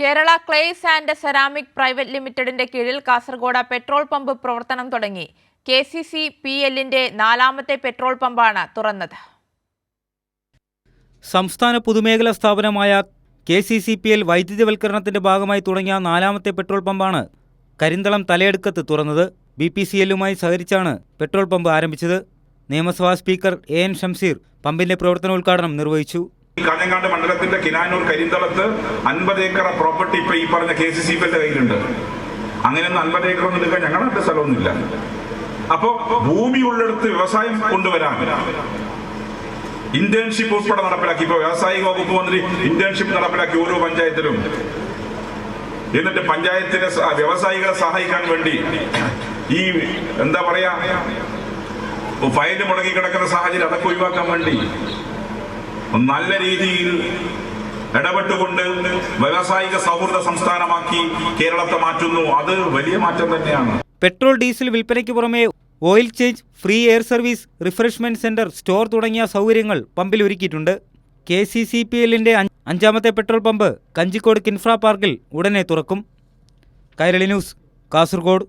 Kerala clays and ceramic private ലിമിറ്റഡിന്റെ കീഴിൽ Kasaragod petrol pump പ്രവർത്തനം തുടങ്ങി. KCCPLന്റെ 4ാമത്തെ പെട്രോൾ പമ്പാണ് തുറന്നത്. സംസ്ഥാന പൊതുമേഖലാ സ്ഥാപനമായ KCCPL വൈദ്യുതിവൽക്കരണത്തിന്റെ ഭാഗമായി തുടങ്ങിയ 4ാമത്തെ പെട്രോൾ പമ്പാണ് കരിന്തളം തലയെടുക്കത്ത് തുറന്നത്. BPCLുമായി സഹകരിച്ചാണ് പെട്രോൾ പമ്പ് ആരംഭിച്ചത്. നിയമസഭാ സ്പീക്കർ AN ഷംസീർ പമ്പിന്റെ പ്രവർത്തനോദ്ഘാടനം നിർവഹിച്ചു. കാഞ്ഞങ്ങാട് മണ്ഡലത്തിന്റെ കിനാനൂർ കരിന്തളത്ത് 50 ഏക്കർ പ്രോപ്പർട്ടി ഇപ്പൊ ഈ പറഞ്ഞ KCCPLന്റെ കയ്യിലുണ്ട്. അങ്ങനെയൊന്നും 50 ഏക്കർ ഒന്നും എടുക്കാൻ ഞങ്ങളുടെ സ്ഥലമൊന്നുമില്ല. അപ്പോ ഭൂമി ഉള്ളിടത്ത് വ്യവസായം കൊണ്ടുവരാൻ ഇന്റേൺഷിപ്പ് ഉൾപ്പെടെ നടപ്പിലാക്കി. ഇപ്പൊ വ്യവസായിക വകുപ്പ് മന്ത്രി ഇന്റേൺഷിപ്പ് നടപ്പിലാക്കി ഓരോ പഞ്ചായത്തിലും. എന്നിട്ട് പഞ്ചായത്തിലെ വ്യവസായികളെ സഹായിക്കാൻ വേണ്ടി ഈ എന്താ പറയാ ഫയല് മുടങ്ങി കിടക്കുന്ന സാഹചര്യം അതൊക്കെ ഒഴിവാക്കാൻ വേണ്ടി നല്ല രീതിയിൽ ഇടപെട്ടുകൊണ്ട് വ്യവസായിക സൗഹൃദ സംസ്ഥാനമാക്കി കേരളത്തെ മാറ്റുന്നു. അത് വലിയ മാറ്റം തന്നെയാണ്. പെട്രോൾ ഡീസൽ വിൽപ്പനയ്ക്ക് പുറമെ oil change, free air service, refreshment centre, store തുടങ്ങിയ സൗകര്യങ്ങൾ പമ്പിൽ ഒരുക്കിയിട്ടുണ്ട്. KCCPLന്റെ 5ാമത്തെ പെട്രോൾ പമ്പ് കഞ്ചിക്കോട് കിൻഫ്ര പാർക്കിൽ ഉടനെ തുറക്കും. കൈരളി ന്യൂസ്, കാസർഗോഡ്.